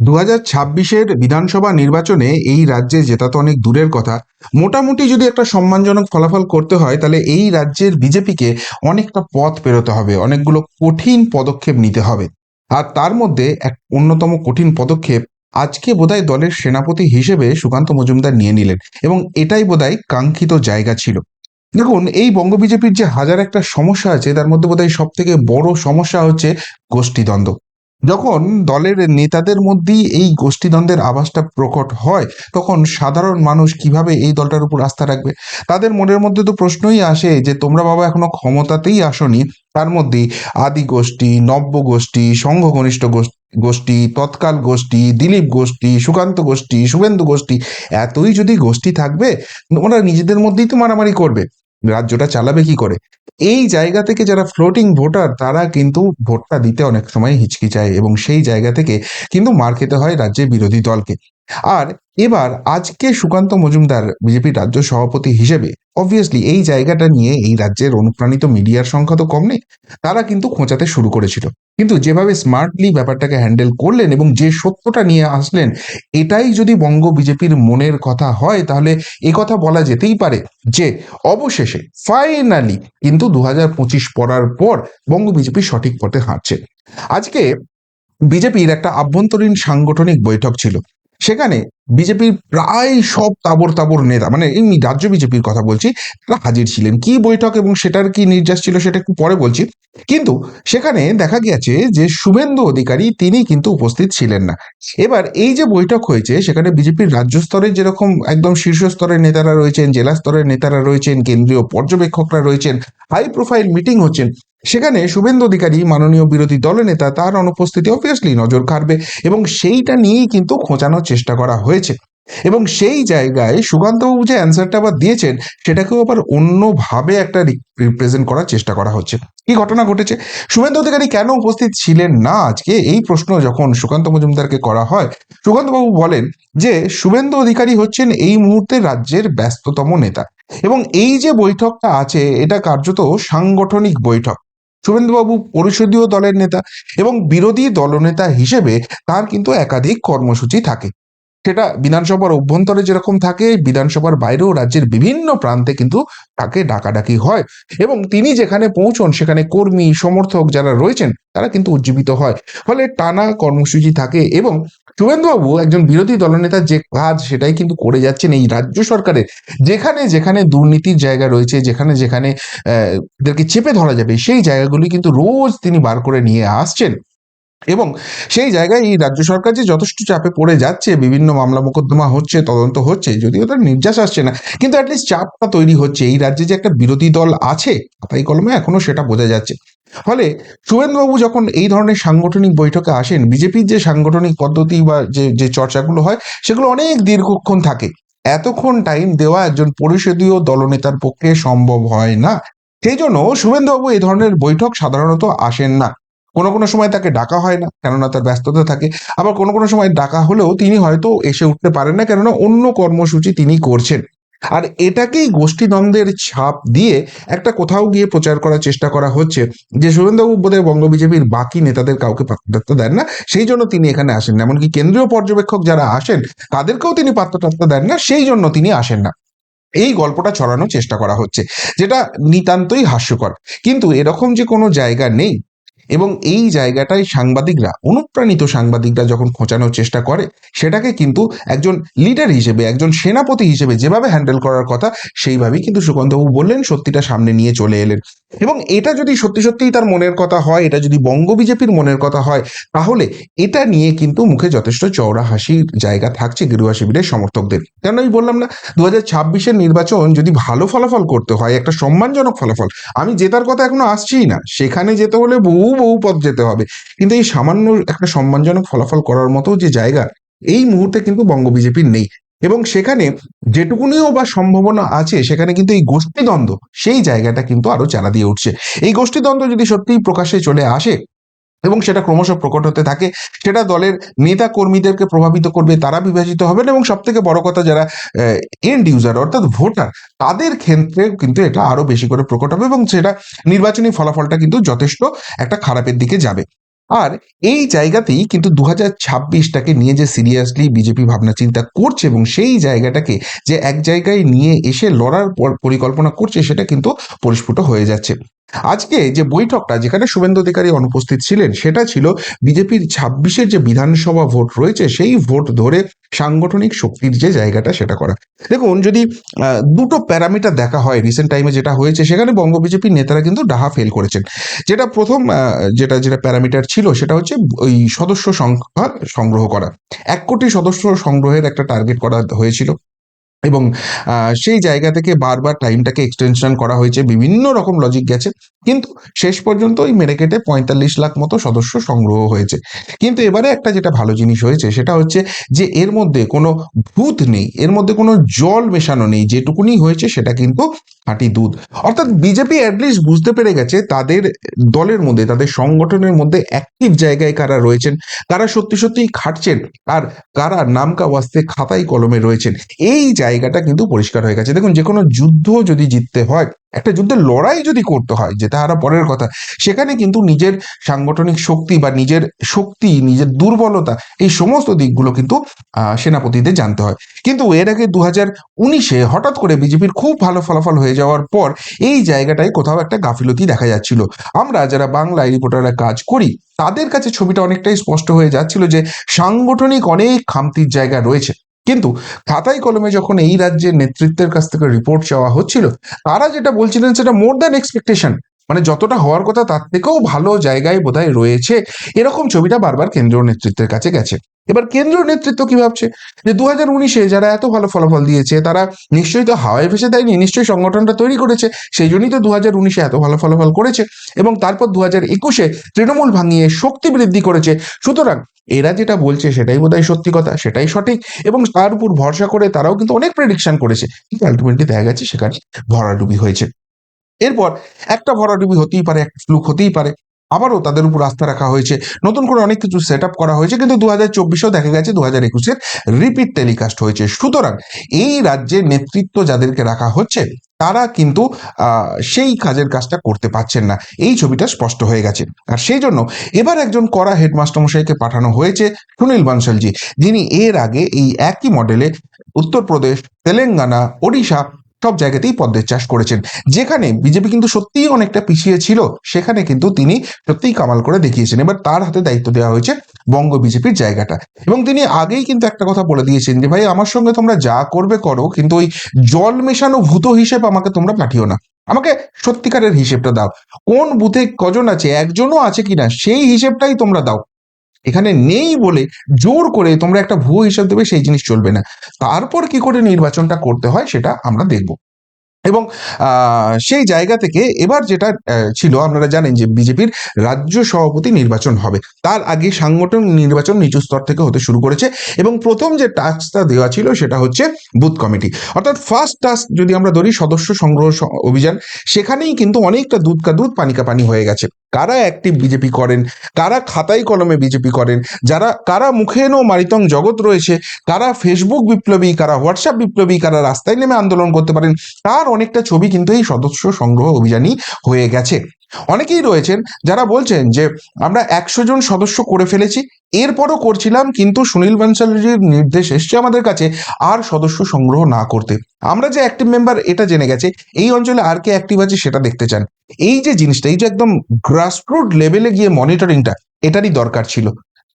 2026-এর বিধানসভা নির্বাচনে এই রাজ্যে জেতা তো অনেক দূরের কথা। মোটামুটি যদি একটা সম্মানজনক ফলাফল করতে হয় তাহলে এই রাজ্যের বিজেপিকে অনেকটা পথ পেরোতে হবে, অনেকগুলো কঠিন পদক্ষেপ নিতে হবে। আর তার মধ্যে এক অন্যতম কঠিন পদক্ষেপ আজকে বোধহয় দলের সেনাপতি হিসেবে সুকান্ত মজুমদার নিয়ে নিলেন, এবং এটাই বোধহয় কাঙ্ক্ষিত জায়গা ছিল। দেখুন, এই বঙ্গ বিজেপির যে হাজার একটা সমস্যা আছে তার মধ্যে বোধহয় সব থেকে বড় সমস্যা হচ্ছে গোষ্ঠীদ্বন্দ্ব। যখন দলের নেতাদের মধ্যেই এই গোষ্ঠীদ্বন্দ্বের আভাসটা প্রকট হয়, তখন সাধারণ মানুষ কিভাবে এই দলটার উপর আস্থা রাখবে? তাদের মনের মধ্যে তো প্রশ্নই আসে যে তোমরা বাবা এখনো ক্ষমতাতেই আসনি, তার মধ্যেই আদি গোষ্ঠী, নব্য গোষ্ঠী, সংঘ ঘনিষ্ঠ গোষ্ঠী, তৎকাল গোষ্ঠী, দিলীপ গোষ্ঠী, সুকান্ত গোষ্ঠী, শুভেন্দু গোষ্ঠী, এতই যদি গোষ্ঠী থাকবে, ওরা নিজেদের মধ্যেই তো মারামারি করবে, রাজ্যটা চালাবে কি করে? এই জায়গা থেকে যারা ফ্লোটিং ভোটার তারা কিন্তু ভোটটা দিতে অনেক সময় হিচকিচায়, এবং সেই জায়গা থেকে কিন্তু মার খেতে হয় রাজ্যের বিরোধী দলকে। আর এবার আজকে সুকান্ত মজুমদার বিজেপির রাজ্য সভাপতি হিসেবে অবভিয়াসলি এই জায়গাটা নিয়ে এই রাজ্যের অনুপ্রাণিত মিডিয়ার সংখ্যা তো কম নেই, তারা কিন্তু খোঁচাতে শুরু করেছিল। কিন্তু যেভাবে স্মার্টলি ব্যাপারটাকে হ্যান্ডেল করলেন এবং যে সত্যটা নিয়ে আসলেন, এটাই যদি বঙ্গ বিজেপির মনের কথা হয় তাহলে কথা বলা যেতেই পারে যে অবশেষে ফাইনালি কিন্তু 2025 পড়ার পর বঙ্গ বিজেপি সঠিক পথে হাঁটছে। আজকে বিজেপির একটা আভ্যন্তরীণ সাংগঠনিক বৈঠক ছিল। সেখানে বিজেপির প্রায় সব তাবর তাবর নেতা, মানে এই রাজ্য বিজেপির কথা বলছি, তারা হাজির ছিলেন। কি বৈঠক এবং সেটার কি নির্যাস ছিল সেটা একটু পরে বলছি। কিন্তু সেখানে দেখা গেছে যে শুভেন্দু অধিকারী তিনি কিন্তু উপস্থিত ছিলেন না। এবার এই যে বৈঠক হয়েছে সেখানে বিজেপির রাজ্য স্তরের যেরকম একদম শীর্ষ স্তরের নেতারা রয়েছেন, জেলা স্তরের নেতারা রয়েছেন, কেন্দ্রীয় পর্যবেক্ষকরা রয়েছেন, হাই প্রোফাইল মিটিং হচ্ছেন, সেখানে শুভেন্দু অধিকারী মাননীয় বিরোধী দলনেতা তার অনুপস্থিতি অবভিয়াসলি নজর কাড়বে, এবং সেইটা নিয়েই কিন্তু খোঁচানোর চেষ্টা করা হয়েছে। এবং সেই জায়গায় সুকান্তবাবু যে অ্যান্সারটা আবার দিয়েছেন সেটাকেও আবার অন্যভাবে একটা রিপ্রেজেন্ট করার চেষ্টা করা হচ্ছে। কি ঘটনা ঘটেছে? শুভেন্দু অধিকারী কেন উপস্থিত ছিলেন না আজকে, এই প্রশ্ন যখন সুকান্ত মজুমদারকে করা হয়, সুকান্তবাবু বলেন যে শুভেন্দু অধিকারী হচ্ছেন এই মুহূর্তে রাজ্যের ব্যস্ততম নেতা, এবং এই যে বৈঠকটা আছে এটা কার্যত সাংগঠনিক বৈঠক। শুভেন্দুবাবু পরিষদীয় দলের নেতা, এবং বিরোধী দলনেতা হিসেবে তার কিন্তু একাধিক কর্মসূচি থাকে। সেটা বিধানসভার অভ্যন্তরে যেরকম থাকে, বিধানসভার বাইরেও রাজ্যের বিভিন্ন প্রান্তে কিন্তু তাকে ডাকাডাকি হয়, এবং তিনি যেখানে পৌঁছন সেখানে কর্মী সমর্থক যারা রয়েছেন তারা কিন্তু উজ্জীবিত হয়। ফলে টানা কর্মসূচি থাকে, এবং শুভেন্দুবাবু একজন বিরোধী দলনেতার যে কাজ সেটাই কিন্তু করে যাচ্ছেন এই রাজ্য সরকারের। যেখানে যেখানে দুর্নীতির জায়গা রয়েছে, যেখানে যেখানে এদেরকে চেপে ধরা যাবে, সেই জায়গাগুলি কিন্তু রোজ তিনি বার করে নিয়ে আসছেন। এবং সেই জায়গায় এই রাজ্য সরকার যে যথেষ্ট চাপে পড়ে যাচ্ছে, বিভিন্ন মামলা মোকদ্দমা হচ্ছে, তদন্ত হচ্ছে, যদিও তার নির্যাস আসছে না, কিন্তু অ্যাটলিস্ট চাপটা তৈরি হচ্ছে। এই রাজ্যে যে একটা বিরোধী দল আছে তাই কলমে এখনো সেটা বোঝা যাচ্ছে। ফলে শুভেন্দুবাবু যখন এই ধরনের সাংগঠনিক বৈঠকে আসেন, বিজেপির যে সাংগঠনিক পদ্ধতি বা যে যে চর্চাগুলো হয় সেগুলো অনেক দীর্ঘক্ষণ থাকে। এতক্ষণ টাইম দেওয়া একজন পরিষদীয় দলনেতার পক্ষে সম্ভব হয় না। সেই জন্য শুভেন্দুবাবু এই ধরনের বৈঠক সাধারণত আসেন না। কোনো কোনো সময় তাকে ডাকা হয় না, কেননা তার ব্যস্ততা থাকে। আবার কোনো কোনো সময় ডাকা হলেও তিনি হয়তো এসে উঠতে পারেন না, কেননা অন্য কর্মসূচি তিনি করছেন। আর এটাকেই গোষ্ঠীদ্বন্দ্বের ছাপ দিয়ে একটা কোথাও গিয়ে প্রচার করার চেষ্টা করা হচ্ছে যে শুভেন্দুবাবু বোধহয় বঙ্গ বিজেপির বাকি নেতাদের কাউকে পাত্র দেন না, সেই জন্য তিনি এখানে আসেন না। এমনকি কেন্দ্রীয় পর্যবেক্ষক যারা আসেন তাদেরকেও তিনি পাত্র দেন না, সেই জন্য তিনি আসেন না। এই গল্পটা ছড়ানোর চেষ্টা করা হচ্ছে, যেটা নিতান্তই হাস্যকর। কিন্তু এরকম যে কোনো জায়গা নেই, এবং এই জায়গাটায় সাংবাদিকরা, অনুপ্রাণিত সাংবাদিকরা যখন খোঁচানোর চেষ্টা করে, সেটাকে কিন্তু একজন লিডার হিসেবে, একজন সেনাপতি হিসেবে যেভাবে হ্যান্ডেল করার কথা সেইভাবেই কিন্তু সুকান্তবাবু বললেন, সত্যিটা সামনে নিয়ে চলে এলেন। এবং এটা যদি সত্যি সত্যিই তার মনের কথা হয়, এটা যদি বঙ্গ বিজেপির মনের কথা হয়, তাহলে এটা নিয়ে কিন্তু মুখে যথেষ্ট চওড়া হাসির জায়গা থাকছে গেরুয়া শিবিরের সমর্থকদের। কেন আমি বললাম না, 2026-এর নির্বাচন যদি ভালো ফলাফল করতে হয়, একটা সম্মানজনক ফলাফল, আমি জেতার কথা এখনো আসছিই না, সেখানে যেতে হলে বহু বহু পথ যেতে হবে, কিন্তু এই সামান্য একটা সম্মানজনক ফলাফল করার মতো যে জায়গা এই মুহূর্তে কিন্তু বঙ্গ বিজেপির নেই। এবং সেখানে যেটুকুনিও বা সম্ভাবনা আছে সেখানে কিন্তু এই গোষ্ঠীদ্বন্দ্ব, সেই জায়গাটা কিন্তু আরো চালা দিয়ে উঠছে। এই গোষ্ঠীদ্বন্দ্ব যদি সত্যিই প্রকাশ্যে চলে আসে এবং সেটা ক্রমশ প্রকট হতে থাকে, সেটা দলের নেতা কর্মীদেরকে প্রভাবিত করবে, তারা বিভাজিত হবেন, এবং সব থেকে বড় কথা যারা এন্ড ইউজার অর্থাৎ ভোটার, তাদের ক্ষেত্রে কিন্তু এটা আরো বেশি করে প্রকট হবে, এবং সেটা নির্বাচনী ফলাফলটা কিন্তু যথেষ্ট একটা খারাপের দিকে যাবে। আর এই জায়গাতেই কিন্তু 2026টাকে নিয়ে যে সিরিয়াসলি বিজেপি ভাবনা চিন্তা করছে এবং সেই জায়গাটাকে যে এক জায়গায় নিয়ে এসে লড়ার পরিকল্পনা করছে সেটা কিন্তু পরিস্ফুট হয়ে যাচ্ছে। আজকে যে বৈঠকটা যেখানে শুভেন্দু অধিকারী অনুপস্থিত ছিলেন সেটা ছিল বিজেপির 26-এর যে বিধানসভা ভোট রয়েছে সেই ভোট ধরে সাংগঠনিক শক্তির যে জায়গাটা সেটা করা। দেখুন, যদি দুটো প্যারামিটার দেখা হয় রিসেন্ট টাইমে যেটা হয়েছে, সেখানে বঙ্গ বিজেপির নেতারা কিন্তু ডাহা ফেল করেছেন। যেটা প্রথম যেটা যেটা প্যারামিটার ছিল সেটা হচ্ছে ওই সদস্য সংখ্যা সংগ্রহ করা। 1 কোটি সদস্য সংগ্রহের একটা টার্গেট করা হয়েছিল এবং সেই জায়গা থেকে বারবার টাইমটাকে এক্সটেনশন করা হয়েছে, বিভিন্ন রকম লজিক গেছে, কিন্তু শেষ পর্যন্ত ওই মেরে কেটে 45 লাখ মতো সদস্য সংগ্রহ হয়েছে। কিন্তু এবারে একটা যেটা ভালো জিনিস হয়েছে সেটা হচ্ছে যে এর মধ্যে কোনো ভূত নেই, এর মধ্যে কোনো জল মেশানো নেই, যেটুকুনি হয়েছে সেটা কিন্তু খাঁটি দুধ। অর্থাৎ বিজেপি অ্যাটলিস্ট বুঝতে পেরে গেছে তাদের দলের মধ্যে, তাদের সংগঠনের মধ্যে অ্যাক্টিভ জায়গায় কারা রয়েছেন, কারা সত্যি সত্যিই খাটছেন, আর কারা নামকা ওয়াস্তে খাতায় কলমে রয়েছেন। এই জায়গাটা কিন্তু পরিষ্কার হয়ে গেছে। দেখুন, যে কোনো যুদ্ধ যদি জিততে হয়, একটা যুদ্ধের লড়াই যদি করতে হয়, যেটা হারা পরের কথা, সেখানে কিন্তু নিজের সাংগঠনিক শক্তি বা নিজের শক্তি, নিজের দুর্বলতা, এই সমস্ত দিকগুলো কিন্তু সেনাপতিদের জানতে হয়। কিন্তু এর আগে 2019-এ হঠাৎ করে বিজেপির খুব ভালো ফলাফল হয়ে যাওয়ার পর এই জায়গাটায় কোথাও একটা গাফিলতি দেখা যাচ্ছিল। আমরা যারা বাংলায় রিপোর্টাররা কাজ করি তাদের কাছে ছবিটা অনেকটাই স্পষ্ট হয়ে যাচ্ছিল যে সাংগঠনিক অনেক খামতির জায়গা রয়েছে। কিন্তু খাতায় কলমে যখন এই রাজ্যের নেতৃত্বের কাছ থেকে রিপোর্ট চাওয়া হচ্ছিল, তারা যেটা বলছিলেন সেটা মোর দ্যান এক্সপেকটেশন, মানে যতটা হওয়ার কথা তার থেকেও ভালো জায়গায় বোধহয় রয়েছে, এরকম ছবিটা বারবার কেন্দ্রীয় নেতৃত্বের কাছে গেছে। এবার কেন্দ্রীয় নেতৃত্ব কি ভাবছে, যে 2019-এ যারা এত ভালো ফলাফল দিয়েছে তারা নিশ্চয়ই তো হাওয়ায় ভেসে দেয়নি, নিশ্চয়ই সংগঠনটা তৈরি করেছে, সেই জন্যই তো 2019-এ এত ভালো ফলাফল করেছে এবং তারপর 2021-এ তৃণমূল ভাঙিয়ে শক্তি বৃদ্ধি করেছে। সুতরাং এরা যেটা বলছে সেটাই বোধহয় সত্যি কথা, সেটাই সঠিক, এবং তার উপর ভরসা করে তারাও কিন্তু অনেক প্রেডিকশন করেছে, কিন্তু আলটিমেটলি দেখা গেছে সেখানে ভরাডুবি হয়েছে। এরপর একটা ভরাডুবি হতেই পারে, একটা ফ্লুক হতেই পারে, আবারও তাদের উপর আস্থা রাখা হয়েছে, নতুন করে অনেক কিছু সেট আপ করা হয়েছে, কিন্তু 2024-এও দেখা গেছে 2021-এর রিপিট টেলিকাস্ট হয়েছে। সুতরাং এই রাজ্যের নেতৃত্ব যাদেরকে রাখা হচ্ছে তারা কিন্তু সেই কাজের কাজটা করতে পারছেন না, এই ছবিটা স্পষ্ট হয়ে গেছে। আর সেই জন্য এবার একজন কড়া হেডমাস্টার মশাইকে পাঠানো হয়েছে, সুনীল বানশালজি, যিনি এর আগে এই একই মডেলে উত্তরপ্রদেশ, তেলেঙ্গানা, ওড়িশা সব জায়গাতেই পদ্মের চাষ করেছেন। যেখানে বিজেপি কিন্তু সত্যিই অনেকটা পিছিয়ে ছিল, সেখানে কিন্তু তিনি সত্যিই কামাল করে দেখিয়েছেন। এবার তার হাতে দায়িত্ব দেওয়া হয়েছে বঙ্গ বিজেপির জায়গাটা, এবং তিনি আগেই কিন্তু একটা কথা বলে দিয়েছেন যে ভাই, আমার সঙ্গে তোমরা যা করবে করো, কিন্তু ওই জল মেশানো ভূত হিসেব আমাকে তোমরা পাঠিও না, আমাকে সত্যিকারের হিসেবটা দাও। কোন বুথে কজন আছে, একজনও আছে কিনা, সেই হিসেবটাই তোমরা দাও। এখানে নেই বলে জোর করে তোমরা একটা ভুয়ো হিসাব দেবে, সেই জিনিস চলবে না। তারপর কি করে নির্বাচনটা করতে হয় সেটা আমরা দেখব। এবং সেই জায়গা থেকে এবার যেটা ছিল, আপনারা জানেন যে বিজেপির রাজ্য সভাপতি নির্বাচন হবে, তার আগে সাংগঠনিক নির্বাচন নিচু স্তর থেকে হতে শুরু করেছে, এবং প্রথম যে টাস্কটা দেওয়া ছিল সেটা হচ্ছে বুথ কমিটি। অর্থাৎ ফার্স্ট টাস্ক যদি আমরা ধরি সদস্য সংগ্রহ অভিযান, সেখানেই কিন্তু অনেকটা দুধ কা দুধ পানি কা পানি হয়ে গেছে। কারা অ্যাক্টিভ বিজেপি করেন, কারা খাতায় কলমে বিজেপি করেন, কারা মুখে এনো মারিতং জগৎ রয়েছে, কারা ফেসবুক বিপ্লবী, কারা হোয়াটসঅ্যাপ বিপ্লবী, কারা রাস্তায় নেমে আন্দোলন করতে পারেন, তার অনেকটা ছবি কিন্তু এই সদস্য সংগ্রহ অভিযানই হয়ে গেছে। অনেকেই রয়েছেন যারা বলছেন যে আমরা 100 জন সদস্য করে ফেলেছি, এরপরও করছিলাম, কিন্তু সুনীল বানশালীর নির্দেশ এসছে আমাদের কাছে আর সদস্য সংগ্রহ না করতে। আমরা যে অ্যাক্টিভ মেম্বার এটা জেনে গেছে, এই অঞ্চলে আর কে অ্যাক্টিভ আছে সেটা দেখতে চান। এই যে জিনিসটা, এই যে একদম গ্রাসরুট লেভেলে গিয়ে মনিটরিংটা, এটারই দরকার ছিল।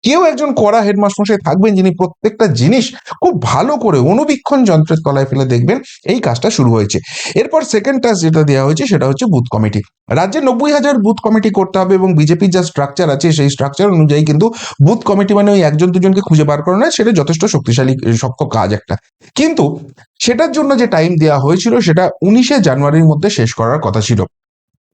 কেউ একজন কড়া হেডমাস্টার থাকবেন যিনি প্রত্যেকটা জিনিস খুব ভালো করে অনুবীক্ষণ যন্ত্রের তলায় ফেলে দেখবেন। এই কাজটা শুরু হয়েছে। এরপর সেকেন্ড টাস্ক যেটা দেওয়া হয়েছে সেটা হচ্ছে বুথ কমিটি। রাজ্যে 90,000 বুথ কমিটি করতে হবে, এবং বিজেপির যা স্ট্রাকচার আছে সেই স্ট্রাকচার অনুযায়ী কিন্তু বুথ কমিটি মানে ওই একজন দুজনকে খুঁজে বার করা নয়, সেটা যথেষ্ট শক্তিশালী শক্ত কাজ একটা। কিন্তু সেটার জন্য যে টাইম দেওয়া হয়েছিল সেটা 19শে জানুয়ারির মধ্যে শেষ করার কথা ছিল।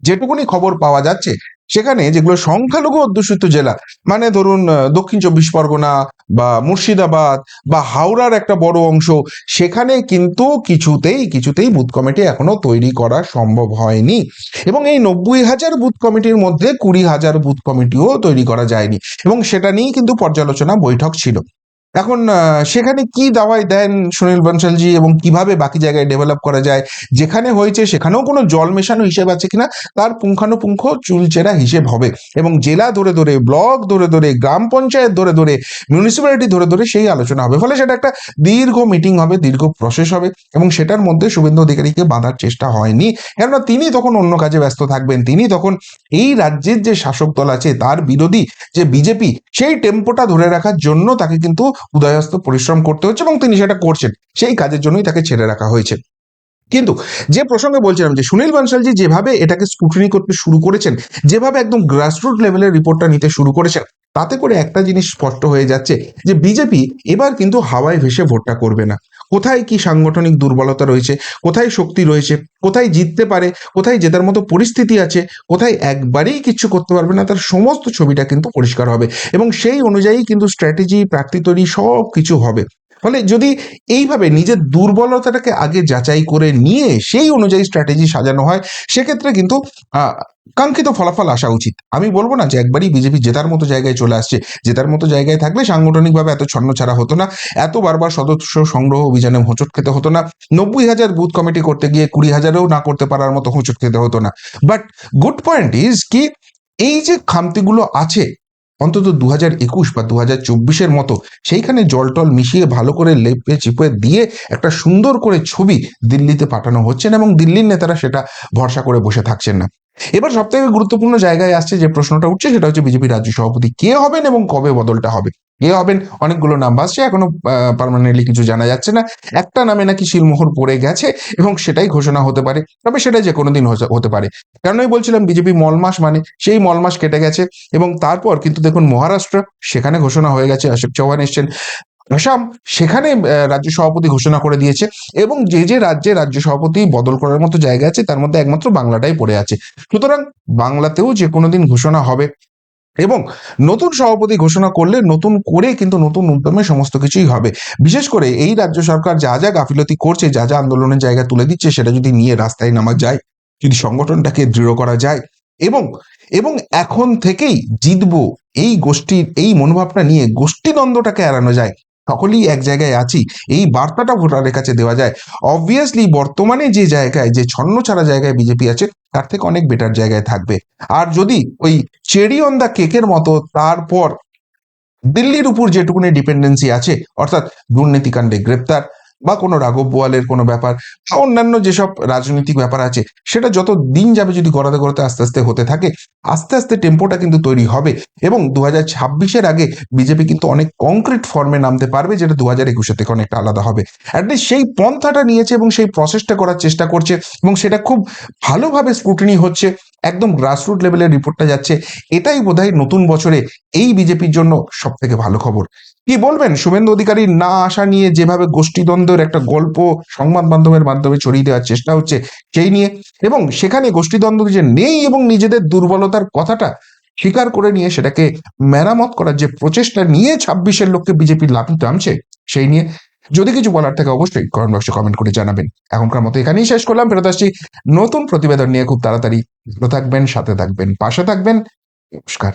যেটুকুনি খবর পাওয়া যাচ্ছে সেখানে যেগুলো সংখ্যালঘু অধ্যুষিত জেলা, মানে ধরুন দক্ষিণ 24 পরগনা বা মুর্শিদাবাদ বা হাওড়ার একটা বড় অংশ, সেখানে কিন্তু কিছুতেই বুথ কমিটি এখনো তৈরি করা সম্ভব হয়নি, এবং এই 90,000 বুথ কমিটির মধ্যে 20,000 বুথ কমিটিও তৈরি করা যায়নি, এবং সেটা নিয়েই কিন্তু পর্যালোচনা বৈঠক ছিল। এখন সেখানে কি দাওয়াই দেন সুনীল বনশালজি এবং কিভাবে বাকি জায়গায় ডেভেলপ করা যায়, যেখানে হয়েছে সেখানেও কোনো জল মেশানো হিসেব আছে কিনা তার পুঙ্খানুপুঙ্খ চুলচেরা হিসেব হবে, এবং জেলা ধরে ধরে, ব্লক ধরে ধরে, গ্রাম পঞ্চায়েত ধরে ধরে, মিউনিসিপ্যালিটি ধরে ধরে সেই আলোচনা হবে। ফলে সেটা একটা দীর্ঘ মিটিং হবে, দীর্ঘ প্রসেস হবে, এবং সেটার মধ্যে শুভেন্দু অধিকারীকে বাঁধার চেষ্টা হয়নি, কেননা তিনি তখন অন্য কাজে ব্যস্ত থাকবেন। তিনি তখন এই রাজ্যের যে শাসক দল আছে তার বিরোধী যে বিজেপি, সেই টেম্পোটা ধরে রাখার জন্য তাকে কিন্তু উদয়স্ত পরিশ্রম করতে হচ্ছে, এবং তিনি সেটা করছেন। সেই কাজের জন্যই তাকে ছেড়ে রাখা হয়েছে। কিন্তু যে প্রসঙ্গে বলছিলাম, যে সুনীল বানশালজি যেভাবে এটাকে স্ক্রুটিনি করতে শুরু করেছেন, যেভাবে একদম গ্রাসরুট লেভেলের রিপোর্টটা নিতে শুরু করেছেন, তাতে করে একটা জিনিস স্পষ্ট হয়ে যাচ্ছে যে বিজেপি এবার কিন্তু হাওয়ায় ভেসে ভোটটা করবে না। কোথায় কি সাংগঠনিক দুর্বলতা রয়েছে, কোথায় শক্তি রয়েছে, কোথায় জিততে পারে, কোথায় জেতার মতো পরিস্থিতি আছে, কোথায় একবারেই কিচ্ছু করতে পারবে না, তার সমস্ত ছবিটা কিন্তু পরিষ্কার হবে, এবং সেই অনুযায়ী কিন্তু স্ট্র্যাটেজি, প্রার্থী তৈরি সব কিছু হবে। ফলে যদি এইভাবে নিজের দুর্বলতাটাকে আগে যাচাই করে নিয়ে সেই অনুযায়ী স্ট্র্যাটেজি সাজানো হয়, সেক্ষেত্রে কিন্তু আহ, কাঙ্ক্ষিত ফলাফল আসা উচিত। আমি বলবো না যে একবারই বিজেপি জেতার মতো জায়গায় চলে আসছে। জেতার মতো জায়গায় থাকলে সাংগঠনিকভাবে এত ছন্নছাড়া হতো না, এত বারবার সদস্য সংগ্রহ অভিযানে হোঁচট খেতে হতো না, 90,000 বুথ কমিটি করতে গিয়ে 20,000-এও না করতে পারার মতো হোঁচট খেতে হতো না। বাট গুড পয়েন্ট ইজ কি, এই যে খামতিগুলো আছে, অন্তত 2021 বা 2024-এর মতো সেইখানে জল টল মিশিয়ে ভালো করে লেপে চিপে দিয়ে একটা সুন্দর করে ছবি দিল্লিতে পাঠানো হচ্ছে না, এবং দিল্লির নেতারা সেটা ভরসা করে বসে থাকছেন না। এবার সব থেকে গুরুত্বপূর্ণ জায়গায় আসছে, যে প্রশ্নটা উঠছে সেটা হচ্ছে বিজেপি রাজ্য সভাপতি কে হবেন এবং কবে বদলটা হবে। কে হবেন, অনেকগুলো নাম ভাসছে, এখনো পার্মানেন্টলি কিছু জানা যাচ্ছে না। একটা নামে নাকি শিলমোহর পড়ে গেছে, এবং সেটাই ঘোষণা হতে পারে, তবে সেটা যে কোনো দিন হতে পারে। কেনই বলছিলাম বিজেপি মলমাস, মানে সেই মলমাস কেটে গেছে, এবং তারপর কিন্তু দেখুন মহারাষ্ট্র, সেখানে ঘোষণা হয়ে গেছে, অশোক চৌহান এসছেন। আসাম, সেখানে রাজ্য সভাপতি ঘোষণা করে দিয়েছে, এবং যে যে রাজ্যে রাজ্য সভাপতি বদল করার মতো জায়গা আছে তার মধ্যে একমাত্র বাংলাটাই পড়ে আছে। সুতরাং বাংলাতেও যে কোনো দিন ঘোষণা হবে, এবং নতুন সভাপতি ঘোষণা করলে নতুন করে কিন্তু নতুন উদ্যমে সমস্ত কিছুই হবে। বিশেষ করে এই রাজ্য সরকার যা যা গাফিলতি করছে, যা যা আন্দোলনের জায়গা তুলে দিচ্ছে, সেটা যদি নিয়ে রাস্তায় নামা যায়, যদি সংগঠনটাকে দৃঢ় করা যায়, এবং এবং এখন থেকেই জিতবো এই গোষ্ঠীর এই মনোভাবটা নিয়ে গোষ্ঠীদ্বন্দ্বটাকে এড়ানো যায়, সকলেই এক জায়গায় আছি, এই বার্তাটা ভোটারের কাছে দেওয়া যায়, অবভিয়াসলি বর্তমানে যে জায়গায়, যে ছন্নছাড়া জায়গায় বিজেপি আছে, তার থেকে অনেক বেটার জায়গায় থাকবে। আর যদি ওই চেরি অন দ্য কেকের মতো তারপর দিল্লির উপর যেটুকুনি ডিপেন্ডেন্সি আছে, অর্থাৎ দুর্নীতিকাণ্ডে গ্রেপ্তার, বা কোনো রাঘব বোয়ালের কোনো ব্যাপার, বা অন্যান্য যেসব রাজনৈতিক ব্যাপার আছে, সেটা যত দিন যাবে যদি গড়াতে গড়াতে আস্তে আস্তে হতে থাকে, আস্তে আস্তে টেম্পোটা কিন্তু তৈরি হবে, এবং 2026-এর আগে বিজেপি কিন্তু অনেক কংক্রিট ফর্মে নামতে পারবে, যেটা 2021-এর থেকে অনেকটা আলাদা হবে। অ্যাটলিস্ট সেই পন্থাটা নিয়েছে এবং সেই প্রসেসটা করার চেষ্টা করছে, এবং সেটা খুব ভালোভাবে স্ক্রুটিনি হচ্ছে, একদম গ্রাসরুট লেভেলের রিপোর্টটা যাচ্ছে। এটাই বোধহয় নতুন বছরে এই বিজেপির জন্য সব থেকে ভালো খবর। কি বলবেন শুভেন্দু অধিকারীর না আসা নিয়ে, যেভাবে গোষ্ঠীদ্বন্দ্বের একটা গল্প সংবাদ মাধ্যমের মাধ্যমে ছড়িয়ে দেওয়ার চেষ্টা হচ্ছে সেই নিয়ে, এবং সেখানে গোষ্ঠীদ্বন্দ্ব যে নেই এবং নিজেদের দুর্বলতার কথাটা স্বীকার করে নিয়ে সেটাকে মেরামত করার যে প্রচেষ্টা নিয়ে 26-এর লোককে বিজেপি লাফি টানছে, সেই নিয়ে যদি কিছু বলার থাকে অবশ্যই কমেন্ট বক্সে কমেন্ট করে জানাবেন। এখনকার মতো এখানেই শেষ করলাম, ফেরত আসছি নতুন প্রতিবেদন নিয়ে খুব তাড়াতাড়ি। ভালো থাকবেন, সাথে থাকবেন, পাশে থাকবেন। নমস্কার।